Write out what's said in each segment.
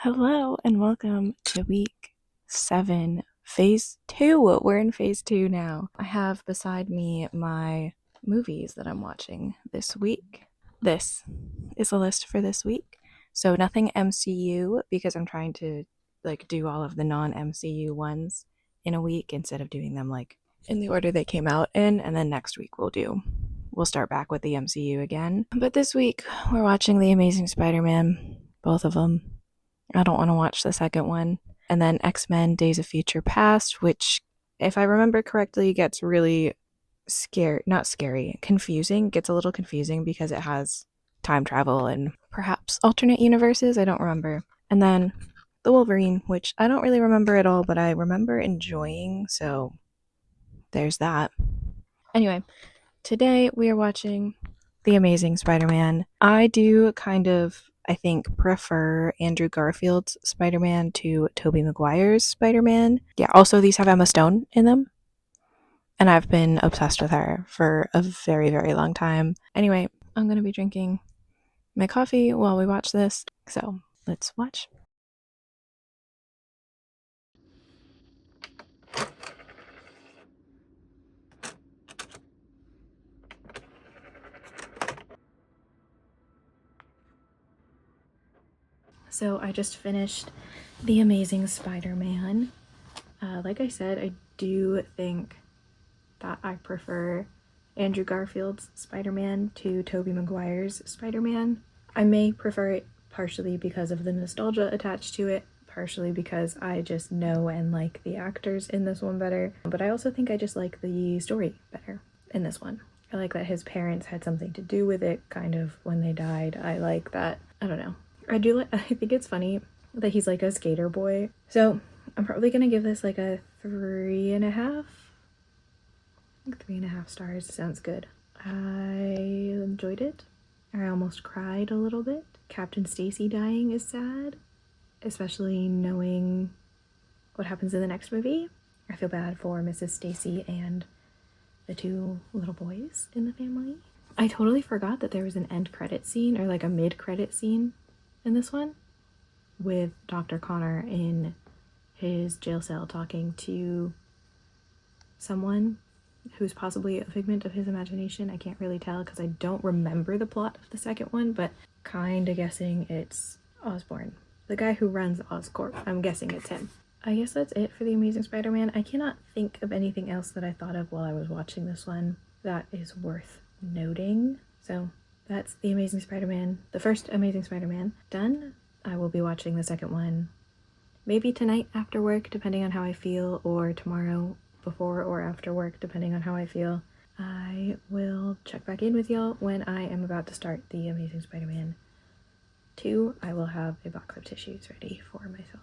Hello and welcome to week 7, phase 2. We're in phase 2 now. I have beside me my movies that I'm watching this week. This is a list for this week. So nothing MCU because I'm trying to do all of the non-MCU ones in a week instead of doing them in the order they came out in, and then next week we'll start back with the MCU again. But this week we're watching The Amazing Spider-Man, both of them. I don't want to watch the second one. And then X-Men Days of Future Past, which, if I remember correctly, gets really confusing. Gets a little confusing because it has time travel and perhaps alternate universes. I don't remember. And then The Wolverine, which I don't really remember at all, but I remember enjoying. So there's that. Anyway, today we are watching The Amazing Spider-Man. I do I think, prefer Andrew Garfield's Spider-Man to Tobey Maguire's Spider-Man. Yeah, also these have Emma Stone in them. And I've been obsessed with her for a very, very long time. Anyway, I'm going to be drinking my coffee while we watch this. So let's watch. So I just finished The Amazing Spider-Man. Like I said, I do think that I prefer Andrew Garfield's Spider-Man to Tobey Maguire's Spider-Man. I may prefer it partially because of the nostalgia attached to it, partially because I just know and like the actors in this one better, but I also think I just like the story better in this one. I like that his parents had something to do with it, kind of, when they died. I like that. I don't know. I think it's funny that he's like a skater boy. So I'm probably gonna give this like a 3.5. 3.5 stars sounds good. I enjoyed it. I almost cried a little bit. Captain Stacy dying is sad, especially knowing what happens in the next movie. I feel bad for Mrs. Stacy and the two little boys in the family. I totally forgot that there was an end credit scene, or like a mid credit scene in this one, with Dr. Connor in his jail cell talking to someone who's possibly a figment of his imagination. I can't really tell because I don't remember the plot of the second one, but kind of guessing it's Osborn, the guy who runs Oscorp. I'm guessing it's him. I guess that's it for The Amazing Spider-Man. I cannot think of anything else that I thought of while I was watching this one that is worth noting. So that's The Amazing Spider-Man, the first Amazing Spider-Man, done. I will be watching the second one maybe tonight after work, depending on how I feel, or tomorrow before or after work, depending on how I feel. I will check back in with y'all when I am about to start The Amazing Spider-Man 2. I will have a box of tissues ready for myself.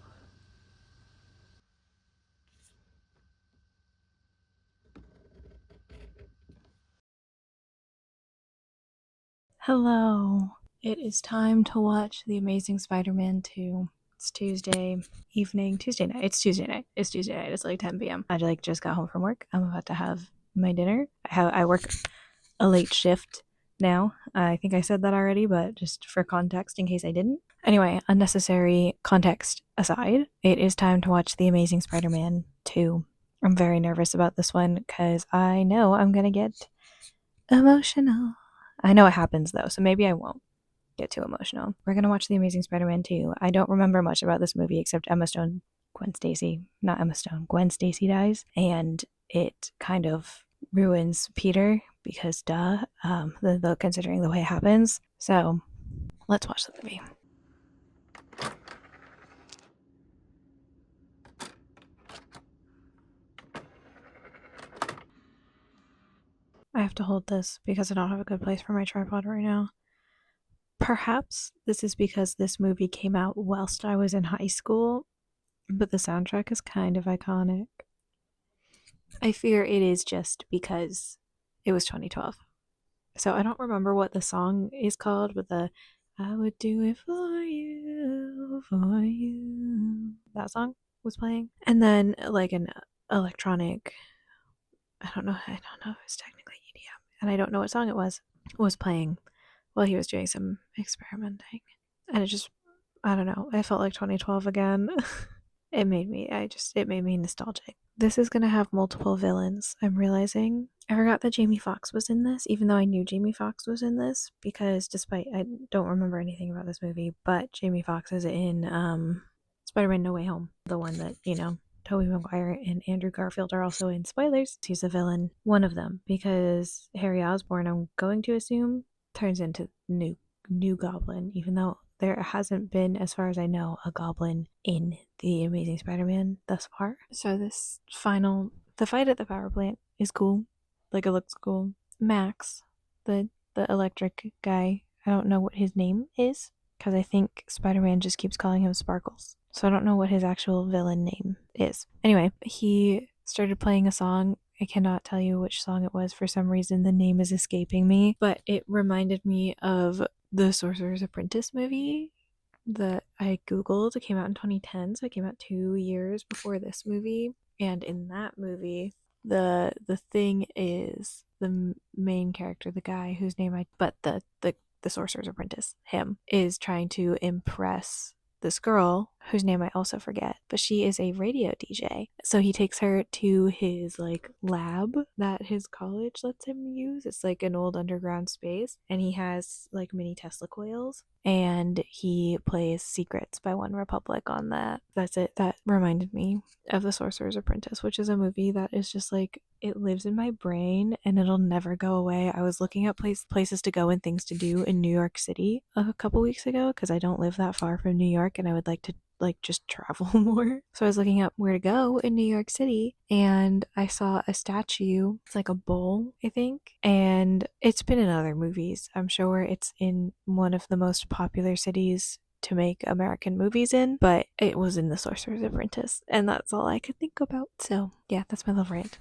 Hello. It is time to watch The Amazing Spider-Man 2. It's Tuesday evening. Tuesday night. It's Tuesday night. It's like 10 p.m. I just got home from work. I'm about to have my dinner. I work a late shift now. I think I said that already, but just for context in case I didn't. Anyway, unnecessary context aside, it is time to watch The Amazing Spider-Man 2. I'm very nervous about this one because I know I'm going to get emotional. I know it happens though, so maybe I won't get too emotional. We're going to watch The Amazing Spider-Man 2. I don't remember much about this movie except Gwen Stacy dies, and it kind of ruins Peter because considering the way it happens. So let's watch the movie. I have to hold this because I don't have a good place for my tripod right now. Perhaps this is because this movie came out whilst I was in high school, but the soundtrack is kind of iconic. I fear it is just because it was 2012. So I don't remember what the song is called, but the I would do it for you, for you. That song was playing. And then like an electronic, I don't know if it's technically EDM. And I don't know what song it was playing while he was doing some experimenting. And it just I don't know. I felt like 2012 again. It made me nostalgic. This is gonna have multiple villains, I'm realizing. I forgot that Jamie Foxx was in this, even though I knew Jamie Foxx was in this, because despite I don't remember anything about this movie, but Jamie Foxx is in Spider-Man No Way Home, the one that, Tobey Maguire and Andrew Garfield are also in. Spoilers. He's a villain, one of them, because Harry Osborn, I'm going to assume, turns into new Goblin, even though there hasn't been, as far as I know, a Goblin in the Amazing Spider-Man thus far. So the fight at the power plant is cool. Like, it looks cool. Max, the electric guy, I don't know what his name is, because I think Spider-Man just keeps calling him Sparkles. So I don't know what his actual villain name is. Anyway, he started playing a song. I cannot tell you which song it was. For some reason, the name is escaping me, but it reminded me of the Sorcerer's Apprentice movie that I googled. It came out in 2010, so it came out 2 years before this movie. And in that movie, the thing is the main character, the guy whose name the Sorcerer's Apprentice, him, is trying to impress this girl whose name I also forget, but she is a radio DJ. So he takes her to his lab that his college lets him use. It's like an old underground space, and he has mini Tesla coils, and he plays Secrets by One Republic on that. That's it. That reminded me of The Sorcerer's Apprentice, which is a movie that is just it lives in my brain and it'll never go away. I was looking at places to go and things to do in New York City a couple weeks ago, because I don't live that far from New York and I would like to just travel more. So I was looking up where to go in New York City, and I saw a statue. It's like a bowl, I think, and it's been in other movies. I'm sure it's in one of the most popular cities to make American movies in, but it was in The Sorcerer's Apprentice, and that's all I could think about. So yeah, that's my little rant.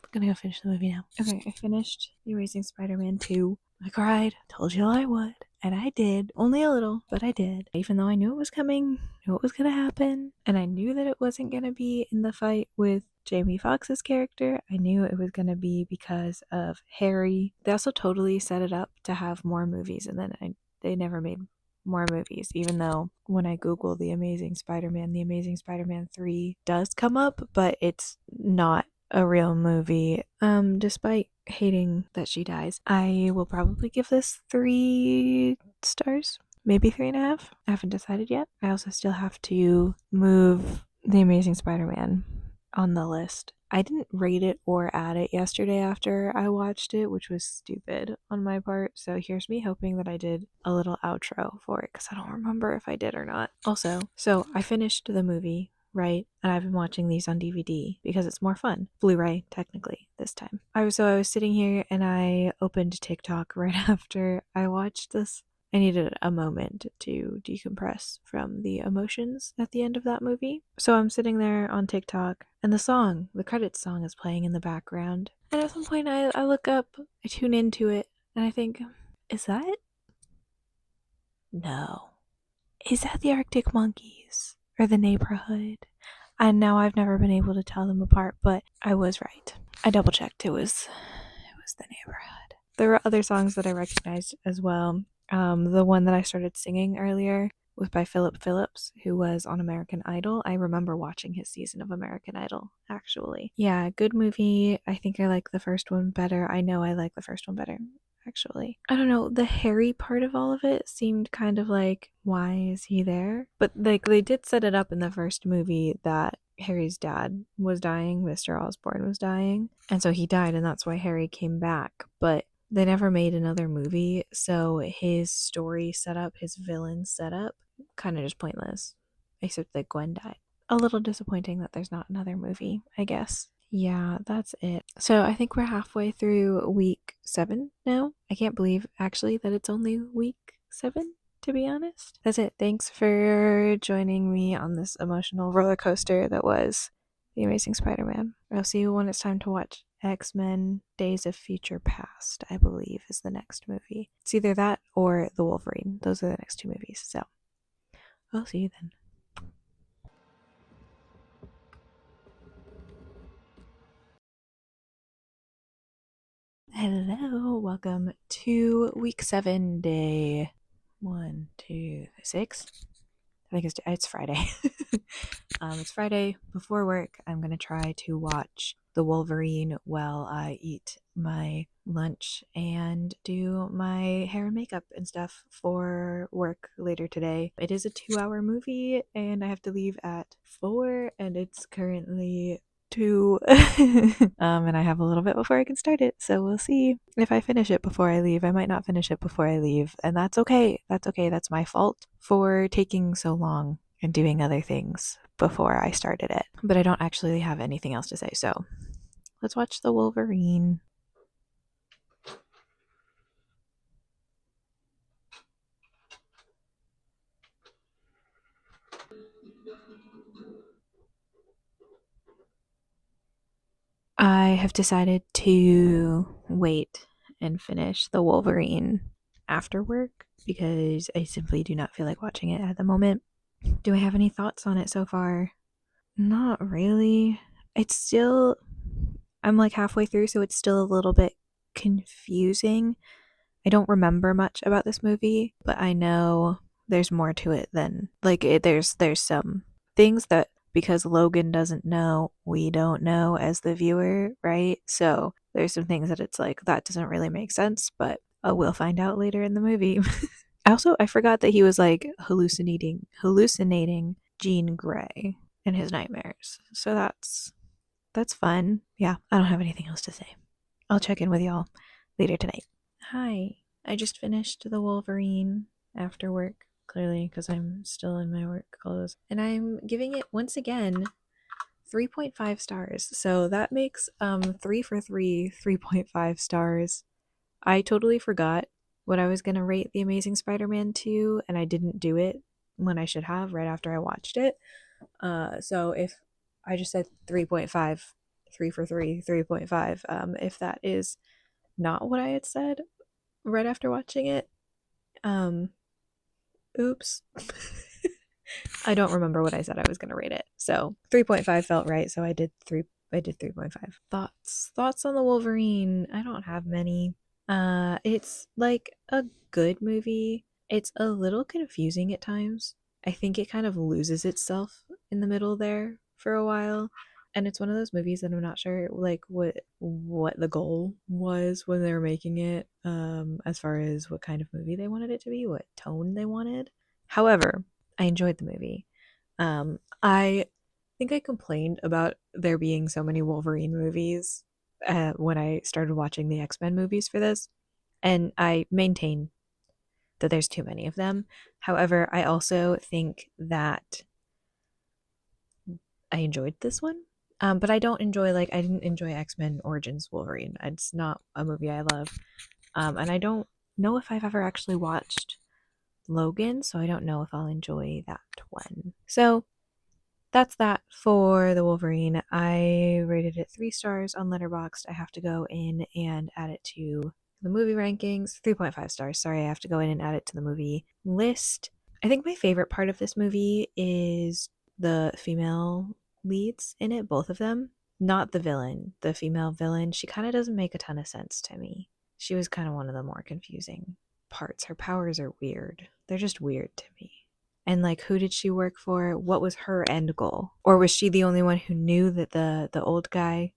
I'm gonna go finish the movie now. Okay, I finished The Amazing Spider-Man 2. I cried. Told you I would. And I did. Only a little, but I did. Even though I knew it was coming, knew what was gonna happen, and I knew that it wasn't gonna be in the fight with Jamie Foxx's character. I knew it was gonna be because of Harry. They also totally set it up to have more movies, and then they never made more movies, even though when I Google The Amazing Spider-Man 3 does come up, but it's not a real movie. Despite hating that she dies, I will probably give this 3 stars, maybe 3.5. I haven't decided yet. I also still have to move The Amazing Spider-Man on the list. I didn't rate it or add it yesterday after I watched it, which was stupid on my part. So here's me hoping that I did a little outro for it, because I don't remember if I did or not. Also, so I finished the movie, right? And I've been watching these on DVD because it's more fun. Blu-ray, technically, this time. I was sitting here and I opened TikTok right after I watched this. I needed a moment to decompress from the emotions at the end of that movie. So I'm sitting there on TikTok, and the credits song is playing in the background. And at some point I look up, I tune into it, and I think, is that? No. Is that the Arctic Monkeys? Or the Neighborhood? And now I've never been able to tell them apart, but I was right. I double checked. It was the Neighborhood. There were other songs that I recognized as well. The one that I started singing earlier was by Philip Phillips, who was on American Idol. I remember watching his season of American Idol, actually. Yeah, good movie. I think I like the first one better. I know I like the first one better, actually. I don't know, the Harry part of all of it seemed kind of like, why is he there? But they did set it up in the first movie that Harry's dad was dying, Mr. Osborn was dying, and so he died, and that's why Harry came back. But they never made another movie, so his story setup, his villain setup, kind of just pointless. Except that Gwen died. A little disappointing that there's not another movie, I guess. Yeah, that's it. So I think we're halfway through week 7 now. I can't believe, actually, that it's only week 7, to be honest. That's it. Thanks for joining me on this emotional roller coaster that was The Amazing Spider-Man. I'll see you when it's time to watch X-Men Days of Future Past, I believe, is the next movie. It's either that or The Wolverine. Those are the next 2 movies. So I'll see you then. Hello, welcome to week 7, day 1, 2, 6. I think it's Friday. It's Friday before work. I'm gonna try to watch The Wolverine while I eat my lunch and do my hair and makeup and stuff for work later today. It is a 2-hour movie and I have to leave at 4 and it's currently 2. And I have a little bit before I can start it, so we'll see if I finish it before I leave. I might not finish it before I leave, and that's okay. That's okay. That's my fault for taking so long and doing other things before I started it. But I don't actually have anything else to say, so let's watch The Wolverine. I have decided to wait and finish The Wolverine after work because I simply do not feel like watching it at the moment. Do I have any thoughts on it so far? Not really. It's still, I'm like halfway through, so it's still a little bit confusing. I don't remember much about this movie, but I know there's more to it than like there's some things that because Logan doesn't know, we don't know as the viewer, right? So there's some things that it's like that doesn't really make sense, but we'll find out later in the movie. I forgot that he was like hallucinating Jean Grey in his nightmares. So that's fun. Yeah, I don't have anything else to say. I'll check in with y'all later tonight. Hi. I just finished The Wolverine after work, clearly, because I'm still in my work clothes. And I'm giving it, once again, 3.5 stars. So that makes 3 for 3, 3.5 stars. I totally forgot what I was going to rate The Amazing Spider Man 2, and I didn't do it when I should have right after I watched it. So if I just said 3.5, 3 for 3, 3.5, if that is not what I had said right after watching it, oops. I don't remember what I said I was going to rate it. So 3.5 felt right, so I did 3.5. Thoughts on The Wolverine? I don't have many. It's like a good movie. It's a little confusing at times. I think it kind of loses itself in the middle there for a while. And it's one of those movies that I'm not sure like what the goal was when they were making it, as far as what kind of movie they wanted it to be, what tone they wanted. However, I enjoyed the movie. I think I complained about there being so many Wolverine movies when I started watching the X-Men movies for this, and I maintain that there's too many of them. However, I also think that I enjoyed this one. But I don't enjoy I didn't enjoy X-Men Origins Wolverine. It's not a movie I love. And I don't know if I've ever actually watched Logan, so I don't know if I'll enjoy that one. So that's that for the Wolverine. I rated it 3 stars on Letterboxd. I have to go in and add it to the movie rankings. 3.5 stars. Sorry, I have to go in and add it to the movie list. I think my favorite part of this movie is the female leads in it, both of them. Not the villain, the female villain. She kind of doesn't make a ton of sense to me. She was kind of one of the more confusing parts. Her powers are weird. They're just weird to me. And who did she work for? What was her end goal? Or was she the only one who knew that the old guy,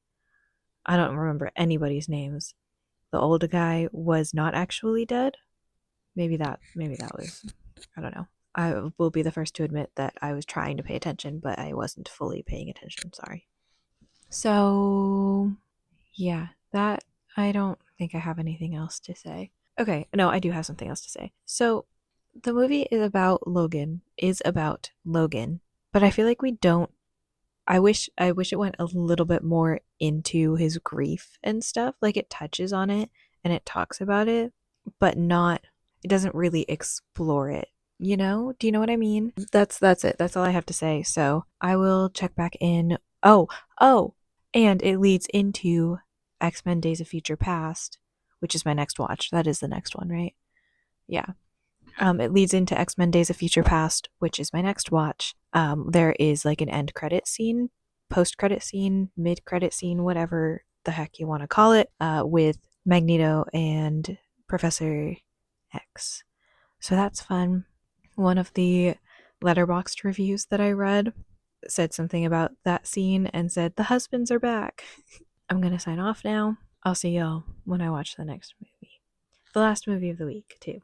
I don't remember anybody's names, the old guy was not actually dead? Maybe that was, I don't know. I will be the first to admit that I was trying to pay attention, but I wasn't fully paying attention. Sorry. So yeah, that, I don't think I have anything else to say. Okay, no, I do have something else to say. So the movie is about Logan, but I feel like we don't, I wish it went a little bit more into his grief and stuff. Like it touches on it and it talks about it, but not, it doesn't really explore it. You know? Do you know what I mean? That's it. That's all I have to say. So I will check back in. Oh, and it leads into X-Men Days of Future Past, which is my next watch. That is the next one, right? Yeah. It leads into X-Men Days of Future Past, which is my next watch. There is an end credit scene, post credit scene, mid credit scene, whatever the heck you want to call it, with Magneto and Professor X. So that's fun. One of the Letterboxd reviews that I read said something about that scene and said, the husbands are back. I'm going to sign off now. I'll see y'all when I watch the next movie. The last movie of the week, too.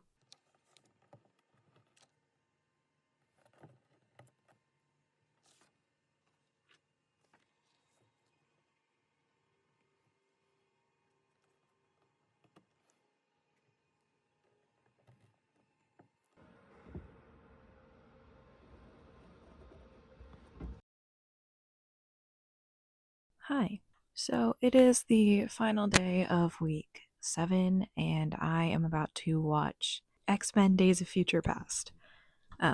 Hi. So it is the final day of week 7, and I am about to watch X-Men Days of Future Past.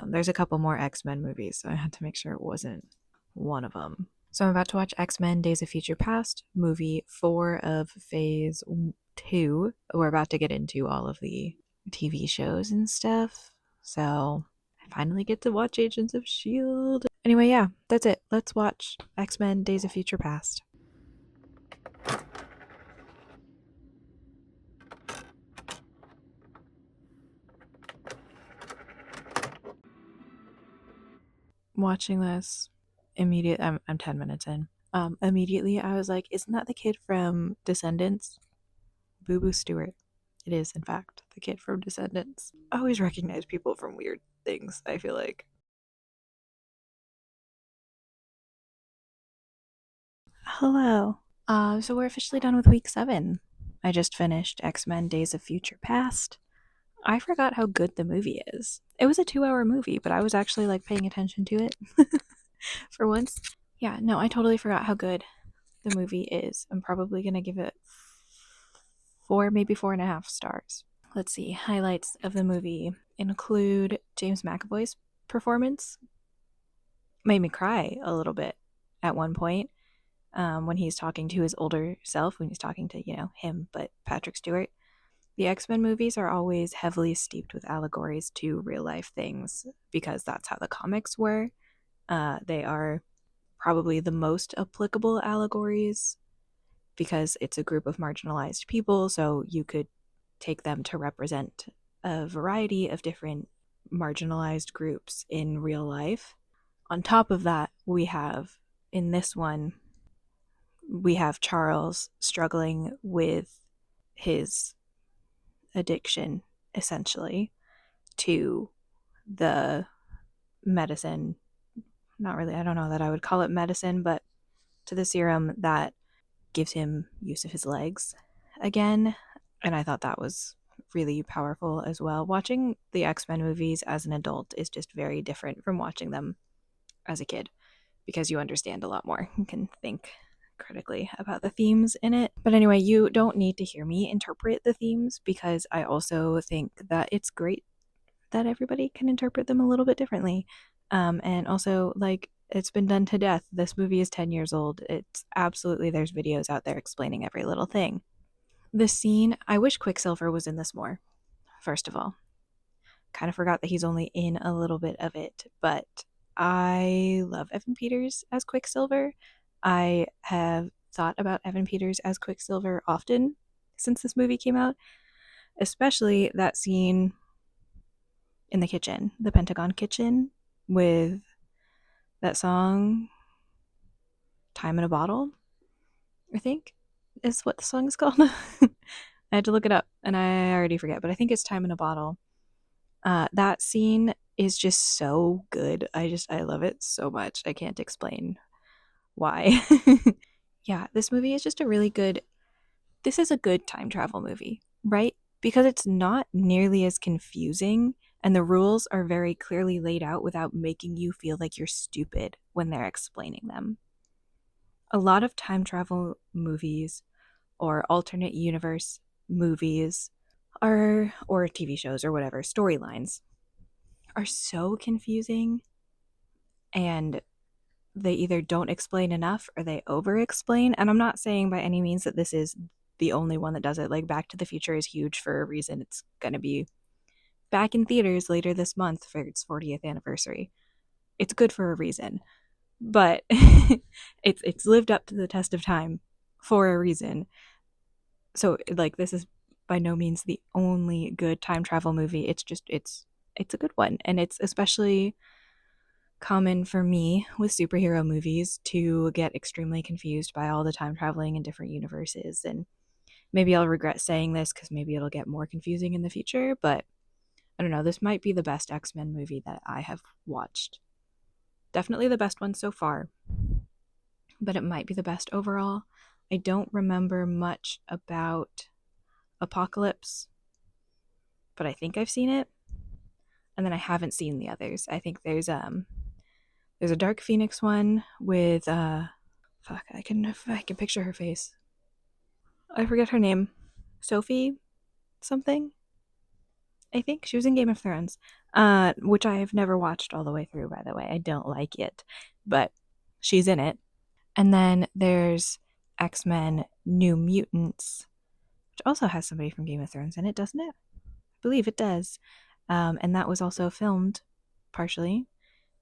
There's a couple more X-Men movies, so I had to make sure it wasn't one of them. So I'm about to watch X-Men Days of Future Past, movie 4 of phase 2. We're about to get into all of the TV shows and stuff. So I finally get to watch Agents of S.H.I.E.L.D. Anyway, yeah, that's it. Let's watch X-Men Days of Future Past. Watching this immediate I'm 10 minutes in. Immediately I was like, isn't that the kid from Descendants? Boo Boo Stewart. It is, in fact, the kid from Descendants. I always recognize people from weird things, I feel like. Hello. So we're officially done with week 7. I just finished X-Men Days of Future Past. I forgot how good the movie is. It was a 2-hour movie, but I was actually like paying attention to it for once. Yeah, no, I totally forgot how good the movie is. I'm probably gonna give it 4, maybe 4.5 stars. Let's see, highlights of the movie include James McAvoy's performance. Made me cry a little bit at one point when he's talking to his older self, when he's talking to, him, but Patrick Stewart. The X-Men movies are always heavily steeped with allegories to real life things because that's how the comics were. They are probably the most applicable allegories because it's a group of marginalized people, so you could take them to represent a variety of different marginalized groups in real life. On top of that, in this one, we have Charles struggling with his addiction, essentially, to the medicine. Not really, I don't know that I would call it medicine, but to the serum that gives him use of his legs again. And I thought that was really powerful as well. Watching the X-Men movies as an adult is just very different from watching them as a kid because you understand a lot more. You can think critically about the themes in it. But anyway, you don't need to hear me interpret the themes because I also think that it's great that everybody can interpret them a little bit differently. And also, like, it's been done to death. This movie is 10 years old. It's absolutely, there's videos out there explaining every little thing. The scene, I wish Quicksilver was in this more, first of all. Kind of forgot that he's only in a little bit of it, but I love Evan Peters as Quicksilver. I have thought about Evan Peters as Quicksilver often since this movie came out, especially that scene in the kitchen, the Pentagon kitchen, with that song Time in a Bottle, I think is what the song is called. I had to look it up and I already forget, but I think it's Time in a Bottle. That scene is just so good. I love it so much. I can't explain why. Yeah, this movie is just this is a good time travel movie, right? Because it's not nearly as confusing and the rules are very clearly laid out without making you feel like you're stupid when they're explaining them. A lot of time travel movies or alternate universe movies or TV shows or whatever, storylines are so confusing and they either don't explain enough or they over explain. And I'm not saying by any means that this is the only one that does it. Like Back to the Future is huge for a reason. It's going to be back in theaters later this month for its 40th anniversary. It's good for a reason. But it's lived up to the test of time for a reason. So like this is by no means the only good time travel movie. It's a good one, and it's especially common for me with superhero movies to get extremely confused by all the time traveling in different universes. And maybe I'll regret saying this because maybe it'll get more confusing in the future, but I don't know. This might be the best X-Men movie that I have watched. Definitely the best one so far, but it might be the best overall. I don't remember much about Apocalypse, but I think I've seen it. And then I haven't seen the others. I think there's a Dark Phoenix one with fuck, I can picture her face. I forget her name. Sophie something? I think she was in Game of Thrones, which I have never watched all the way through, by the way. I don't like it, but she's in it. And then there's X-Men New Mutants, which also has somebody from Game of Thrones in it, doesn't it? I believe it does. And that was also filmed partially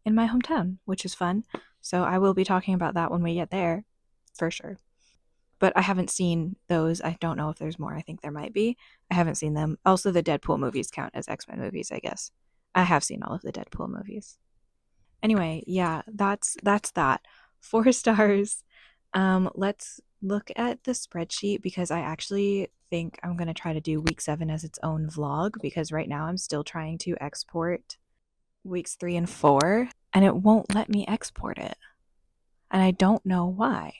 in my hometown, which is fun. So I will be talking about that when we get there, for sure. But I haven't seen those. I don't know if there's more. I think there might be. I haven't seen them. Also, the Deadpool movies count as X-Men movies, I guess. I have seen all of the Deadpool movies. Anyway, yeah, that's that. 4 stars. Let's look at the spreadsheet because I actually think I'm going to try to do week 7 as its own vlog because right now I'm still trying to export weeks 3 and 4 and it won't let me export it. And I don't know why.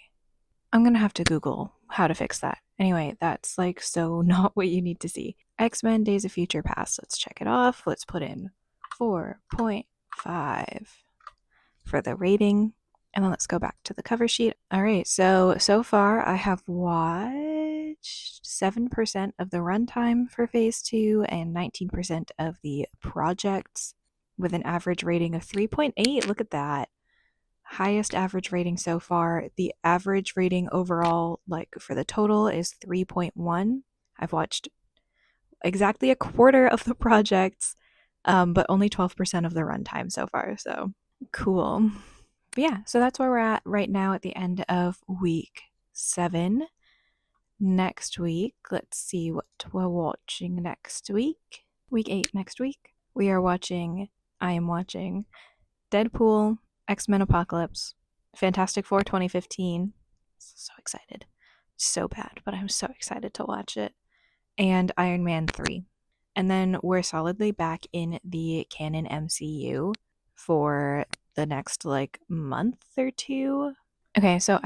I'm going to have to Google how to fix that. Anyway, that's like so not what you need to see. X-Men Days of Future Past. Let's check it off. Let's put in 4.5 for the rating. And then let's go back to the cover sheet. All right, so far I have watched 7% of the runtime for Phase 2 and 19% of the projects with an average rating of 3.8. Look at that. Highest average rating so far. The average rating overall, like for the total, is 3.1. I've watched exactly a quarter of the projects, but only 12% of the runtime so far. So cool. But yeah, so that's where we're at right now at the end of week 7. Next week, let's see what we're watching next week. Week 8 next week. I am watching Deadpool, X-Men Apocalypse, Fantastic Four 2015. So excited. So bad, but I'm so excited to watch it. And Iron Man 3. And then we're solidly back in the canon MCU for the next like month or 2. Okay, so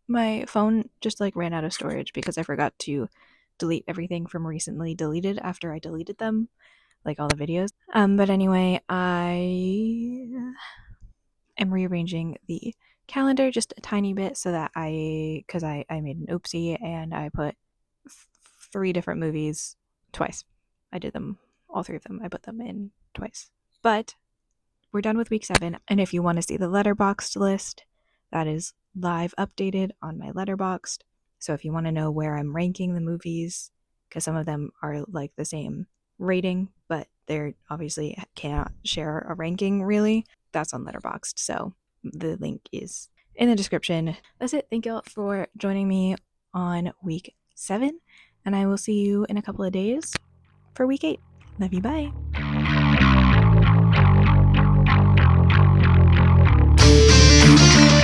my phone just like ran out of storage because I forgot to delete everything from recently deleted after I deleted them, like all the videos. But anyway, I am rearranging the calendar just a tiny bit so that because I made an oopsie and I put 3 different movies twice. I did them, all 3 of them. I put them in twice. But we're done with week 7. And if you want to see the Letterboxd list, that is live updated on my Letterboxd. So if you want to know where I'm ranking the movies, because some of them are like the same rating, but they're obviously cannot share a ranking really, that's on Letterboxd. So the link is in the description. That's it. Thank you all for joining me on week 7. And I will see you in a couple of days for week 8. Love you. Bye.